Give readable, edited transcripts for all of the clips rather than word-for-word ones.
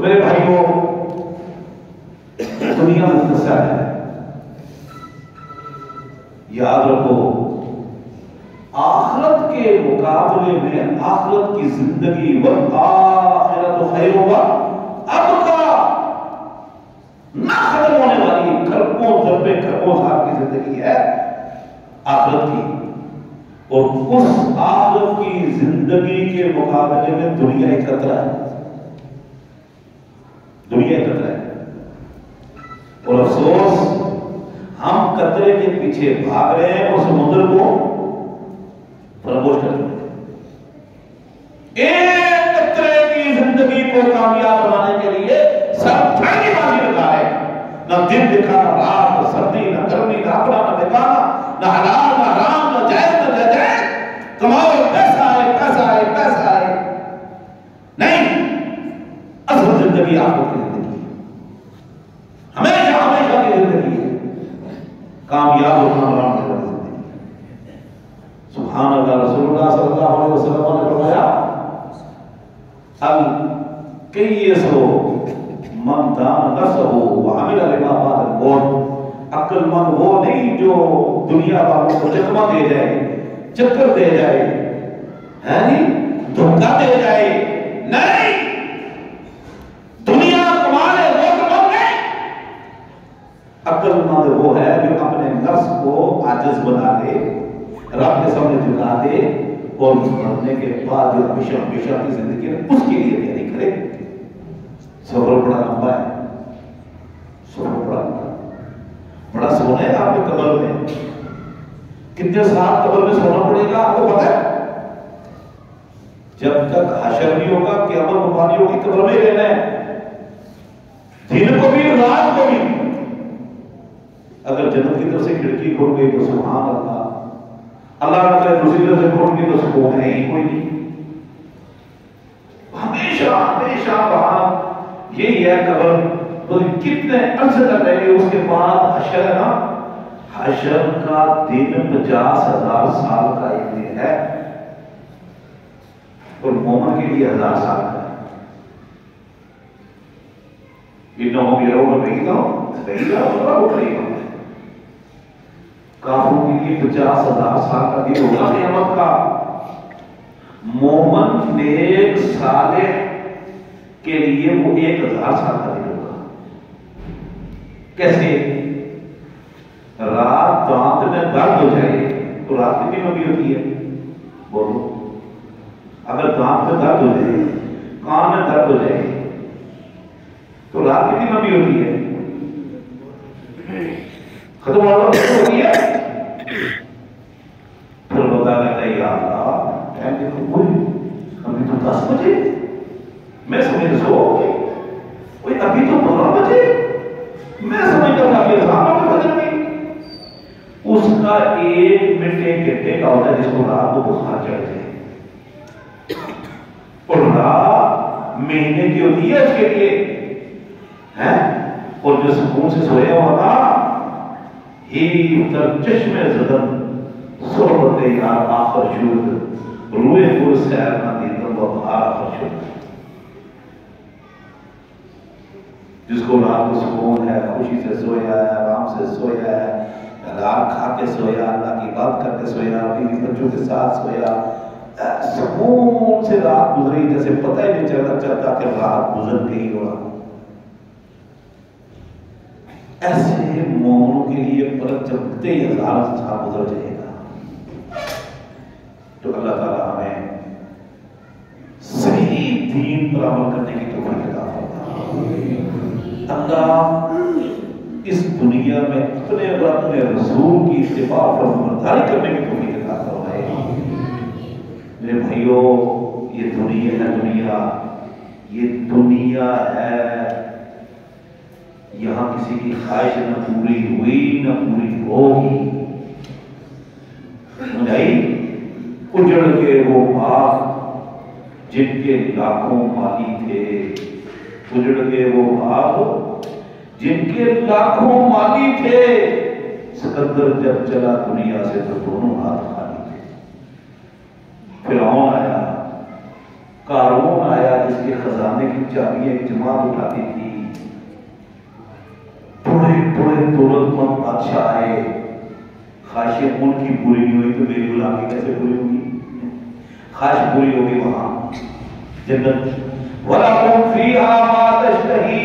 میرے بھائیوں دنیا مختصر ہے، یاد رکھو آخرت کے مقابلے میں آخرت کی زندگی والآخرت خیر و ابقا، نہ ختم ہونے والی کھربوں ضربے کھربوں سال کی زندگی ہے آخرت کی، اور اس آخرت کی زندگی کے مقابلے میں دنیا ایک قطرہ ہے، دنیا ایک قطرہ ہے۔ اور افسوس ہم قطرے کے پیچھے بھاگ رہے ہیں اور سمندر کو فراموش کر رہے ہیں۔ ایک قطرے کی زندگی کو کامیاب بنانے کے لیے سر پھیلی بازی لگا ہے، نہ دن دکھا نہ رات، نہ سردی نہ گرمی، نہ اپنا نہ بیگانہ، نہ حلال نہ حرام، نہ جائز نہ ناجائز، کماؤ پیسہ آئے پیسہ آئے پیسہ آئے، نہیں، اصل زندگی آخرت کی زندگی ہے، ہمیشہ ہمیشہ کی زندگی ہے، کامیاب اور کامیاب کی زندگی ہے۔ سبحان اللہ، رسول اللہ صلی اللہ علیہ وسلم نے فرمایا الکیس من دان نفسہ وعمل لما بعد الموت، عقل مند وہ نہیں جو دنیا والوں کو چکمہ دے جائے، چکر دے جائے، ہے نہیں دھوکہ دے جائے، نہیں، دنیا کمالے وہ کمال نہیں، عقل مند وہ ہے جو اپنے نفس کو عاجز بنا دے، رب کے سامنے جھکا دے، اور مرنے کے بعد جو ہمیشہ ہمیشہ کی زندگی ہے اس کے لیے تیاری کرے۔ سفر بڑا لمبا ہے، سفر بڑا لمبا ہے، بڑا سونا ہے آپ کے قبر میں، کتنے سال قبر میں سونا پڑے گا آپ کو پتہ ہے؟ جب تک حشر بھی ہوگا، قیامت مبانی ہوگی، قبر میں ہی رہنا ہے، دن کو بھی رات کو بھی۔ اگر جنت کی طرف سے کھڑکی کھول گئی تو سبحان اللہ، اللہ نہ کرے دوسری طرف سے کھول گئی تو سکون ہے ہی کوئی نہیں، ہمیشہ ہمیشہ وہاں یہی ہے قبر، تو کتنے عرصے تک رہے گی، اس کے بعد حشر ہے نا، حشر کا دن 50,000 سال کا ایک دن ہے، اور مومن کے لیے 1000 سال کا ہے۔ انہم یرون بعیدا کافروں کے لیے 50,000 سال کا دن ہوگا قیامت کا، مومن نیک صالح کے لیے وہ 1000 سال کا دن ہوگا۔ کیسے؟ رات دانت میں درد ہو جائے تو رات کتنی لمبی ہوتی ہے؟ بولو، اگر دانت میں درد ہو جائے، کان میں درد ہو جائے تو رات کتنی لمبی ہوتی ہے؟ ختم ہوتی ہے، پھر بتا کہتا ہے یا اللہ ٹائم دیکھو کوئی ابھی تو 10 بجے، میں سمجھ سو کوئی ابھی تو 12 بجے، میں سمجھتا تھا کہ رات میں فجر میں، اس کا 1 منٹ 1 گھنٹے کا ہوتا ہے جس کو رات کو بخار چڑھ جائے، اور رات مہینے کی ہوتی ہے اس کے لیے ہے، اور جو سکون سے سویا ہوا تھا ہی تر چشم زدن صحبت یار آخر شد روئے پر سیر نہ دیدن و آخر شد، جس کو رات کو سکون ہے، خوشی سے سویا ہے، آرام سے سویا ہے، حلال کھا کے سویا، اللہ کی بات کر کے سویا، بیوی بچوں کے ساتھ سویا، سکون سے رات گزری جیسے پتہ ہی نہیں چلتا کہ رات گزر گئی ہو۔ ایسے مومنوں کے لیے پر جب 1000 سال گزر جائے گا تو اللہ تعالیٰ ہمیں صحیح دین پر عمل کرنے کی توفیق عطا فرمائے۔ اللہ اس دنیا میں اپنے اور اپنے رسول کی اتباع اور برداری کرنے کی توفیق عطا فرمائے۔ میرے بھائیوں، یہ دنیا ہے، یہاں کسی کی خواہش نہ پوری ہوئی نہ پوری ہوگی، اجڑ کے وہ باغ جن کے لاکھوں مالی تھے، اجڑ کے وہ باغ جن کے لاکھوں مالی تھے، سکندر جب چلا دنیا سے تو دونوں ہاتھ خالی تھے۔ فرعون آیا، قارون آیا جس کے خزانے کی چابیاں ایک جماعت اٹھاتی تھی. بڑے بڑے دولت مند بادشاہ آئے. خواہشیں ان کی پوری نہیں ہوئی تو میری غلامی کیسے پوری ہوگی؟ خواہش پوری ہوگی وہاں جنت. وَلَكُمْ فِيهَا مَا تَشْتَهِي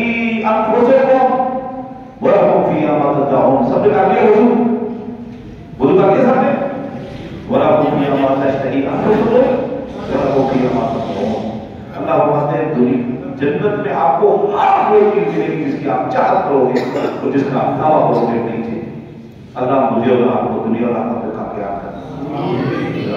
أَنفُسُكُمْ وَلَكُمْ فِيهَا مَا تَدَّعُونَ. سب نے کر لیا وضو کر لیا سب نے. وَلَكُمْ فِيهَا مَا تَشْتَهِي أَنفُسُكُمْ وَلَكُمْ فِيهَا مَا تَدَّعُونَ. اللہ فرماتے ہیں جنت میں آپ کو ہر وہ چیز ملے گی جس کی آپ چاہت کرو گے اور جس کا آپ دعویٰ کرو گے. نہیں. اللہ مجھے اور آپ کو دنیا اور آخرت میں کامیاب کرنا.